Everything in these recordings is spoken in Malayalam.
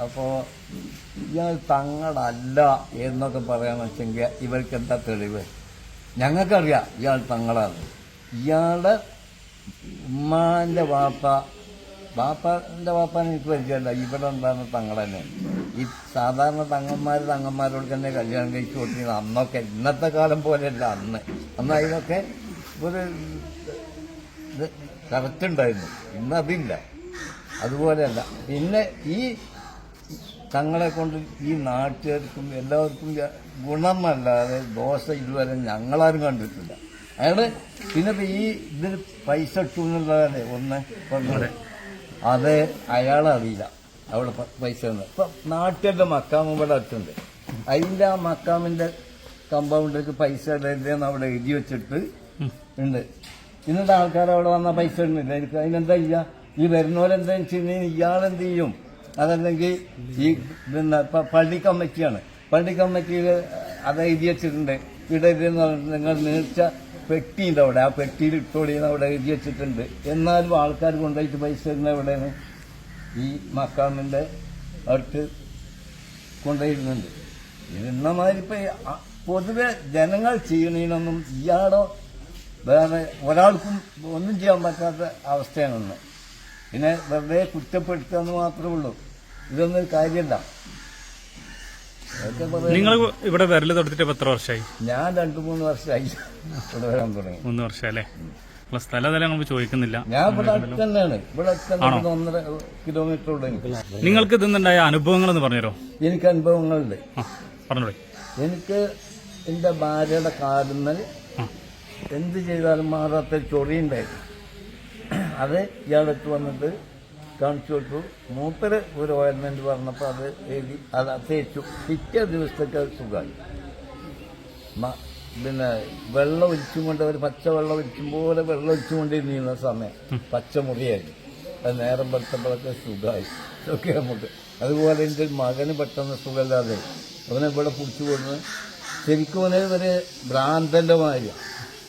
അപ്പോൾ ഇയാൾ തങ്ങളല്ല എന്നൊക്കെ പറയാന്ന് വെച്ചെങ്കിൽ ഇവർക്ക് എന്താ തെളിവ്? ഞങ്ങൾക്കറിയാം ഇയാൾ തങ്ങളാണ്. ഇയാളുടെ ഉമ്മാന്റെ ബാപ്പാന്റെ വാപ്പാനെ എനിക്ക് പരിചയമല്ല. ഇവിടെ എന്താണ് തങ്ങൾ തന്നെ. ഈ സാധാരണ തങ്ങന്മാരോട് തന്നെ കല്യാണം കഴിച്ചു കൊടുത്തിരുന്നത് അന്നൊക്കെ. ഇന്നത്തെ കാലം പോലെയല്ല അന്ന് അതിനൊക്കെ ഒരു കറക്റ്റ് ഉണ്ടായിരുന്നു. ഇന്നതില്ല. അതുപോലെയല്ല. പിന്നെ ഈ തങ്ങളെ കൊണ്ട് ഈ നാട്ടുകാർക്കും എല്ലാവർക്കും ഗുണമല്ലാതെ ദോഷം ഇതുവരെ ഞങ്ങളാരും കണ്ടിട്ടില്ല. അയാള് പിന്നെ ഈ ഇതിൽ പൈസ ഇട്ടു എന്നുള്ളതല്ലേ ഒന്ന് പറഞ്ഞത്. അത് അയാളറിയില്ല അവിടെ പൈസ ഉണ്ട്. ഇപ്പൊ നാട്ടുകാരുടെ മക്കാമ് ഇവിടെ അടുത്തുണ്ട്. അതിന്റെ ആ മക്കാമിന്റെ കമ്പൗണ്ടിലേക്ക് പൈസ ഇടരുതെന്ന് അവിടെ എഴുതി വെച്ചിട്ട് ഉണ്ട്. ഇന്നത്തെ ആൾക്കാർ അവിടെ വന്ന പൈസ ഇടുന്നില്ല. എനിക്ക് അതിനെന്താ ചെയ്യുക? ഈ വരുന്നവരെന്താ വെച്ചാൽ ഇയാളെന്ത് ചെയ്യും? അതല്ലെങ്കിൽ ഈ പിന്നെ പള്ളി കമ്മിറ്റിയാണ്. പള്ളി കമ്മിറ്റിയിൽ അത് എഴുതി വെച്ചിട്ടുണ്ട്. ഇടരുതെന്ന് പറഞ്ഞിട്ട് നിങ്ങൾ നീർച്ച പെട്ടിയുണ്ട് അവിടെ. ആ പെട്ടിയിൽ ഇട്ടോളിയെന്ന് അവിടെ എഴുതി വെച്ചിട്ടുണ്ട്. എന്നാലും ആൾക്കാർ കൊണ്ടുപോയിട്ട് പൈസ ഇടുന്ന എവിടെയാണ്? ഈ മക്കാമിന്റെ അടുത്ത് കൊണ്ടുപോയിരുന്നുണ്ട്. ഇന്ന മാതിരി ഇപ്പൊ പൊതുവെ ജനങ്ങൾ ചെയ്യണതിനൊന്നും ഇയാളോ വേറെ ഒരാൾക്കും ഒന്നും ചെയ്യാൻ പറ്റാത്ത അവസ്ഥയാണെന്ന്. പിന്നെ വെറുതെ കുറ്റപ്പെടുത്തുക എന്ന് മാത്രമേ ഉള്ളൂ. ഇതൊന്നും കാര്യമല്ല. നിങ്ങൾ ഇവിടെ വരല് തൊടുത്തിട്ട് എത്ര വർഷമായി? ഞാൻ 2-3 വർഷമായി ഇവിടെ വരാൻ തുടങ്ങി. 3 വർഷം അല്ലേ? സ്ഥലം നമ്മൾ ചോദിക്കുന്നില്ല. ഞാൻ ഇവിടെ അടുത്ത് തന്നെയാണ്. ഇവിടെ അടുത്ത് 1.5 കിലോമീറ്റർ ഉള്ള. നിങ്ങൾക്ക് ഇതുണ്ടായ അനുഭവങ്ങൾ എന്ന് പറഞ്ഞുതരോ? എനിക്ക് അനുഭവങ്ങളുണ്ട്. പറഞ്ഞോളൂ. എനിക്ക് എന്റെ ഭാര്യയുടെ കാലിന്മേൽ എന്ത് ചെയ്താലും മാറാത്ത ചൊറിയുണ്ടായിരുന്നു. അത് ഇയാളെടുത്ത് വന്നിട്ട് കാണിച്ചു കൊടുത്തു. മൂപ്പര് ഒരു ഓയിൽമെന്റ് പറഞ്ഞപ്പോൾ അത് എഴുതി അത് തേച്ചു. പിറ്റേ ദിവസത്തേക്ക് സുഖമായി. പിന്നെ വെള്ളം ഒഴിച്ചുകൊണ്ട് ഒരു പച്ചവെള്ളം ഒഴിക്കും പോലെ വെള്ളം ഒഴിച്ചുകൊണ്ടിരുന്ന സമയം പച്ചമുറിയായിരുന്നു. അത് നേരം പെടുത്തപ്പോഴൊക്കെ സുഖമായി. ഒക്കെ നമുക്ക് അതുപോലെ എൻ്റെ മകന് പെട്ടെന്ന് സുഖമില്ലാതെ അവനെ ഇവിടെ പിടിച്ചു കൊടുന്ന് ശരിക്കും ഒരു ഭ്രാന്തന്റെ മാതിരിയാണ്.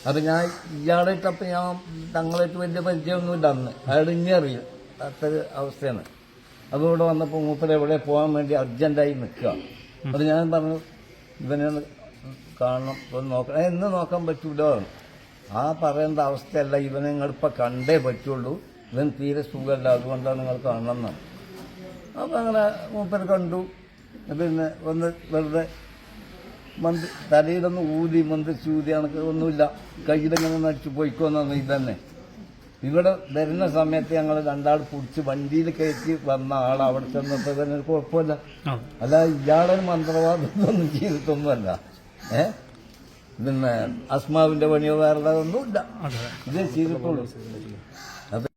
അത് ഞാൻ ഇയാളായിട്ടപ്പം ഞാൻ തങ്ങളായിട്ട് വലിയ പരിചയമൊന്നുമില്ല അന്ന്. അയാൾ ഇനി അറിയാം. അത്രയൊരു അവസ്ഥയാണ്. അതുകൊണ്ട് വന്നപ്പോൾ മൂപ്പര് എവിടെ പോകാൻ വേണ്ടി അർജന്റായി നിൽക്കുക. അത് ഞാൻ പറഞ്ഞു ഇവനെ കാണണം, ഒന്ന് നോക്കണം. എന്ന് നോക്കാൻ പറ്റൂലോ? ആ പറയേണ്ട അവസ്ഥയല്ല. ഇവനെ നിങ്ങളിപ്പോൾ കണ്ടേ പറ്റുള്ളൂ. ഇവൻ തീരെ സുഖമല്ല, അതുകൊണ്ടാണ് നിങ്ങൾ കാണണമെന്നാണ്. അപ്പം അങ്ങനെ മൂപ്പര് കണ്ടു. പിന്നെ ഒന്ന് വെറുതെ തലയിലൊന്ന് ഊതി മന്ത്രിച്ച് ഊതി കണക്ക് ഒന്നുമില്ല. കയ്യിലിങ്ങനെ നടിച്ചു പോയിക്കോന്നു. ഇതന്നെ ഇവിടെ വരുന്ന സമയത്ത് ഞങ്ങൾ 2 ആൾ പിടിച്ച് വണ്ടിയിൽ കയറ്റി വന്ന ആൾ അവിടെ ചെന്നപ്പോൾ തന്നെ കുഴപ്പമില്ല. അല്ല ഇയാളൊരു മന്ത്രവാദമൊന്നും ചെയ്തിട്ടൊന്നുമല്ല. പിന്നെ അസ്മാവിന്റെ പണിയോ വേറെ ഒന്നുമില്ല. ഇതേ ചെയ്തിട്ടുള്ളൂ.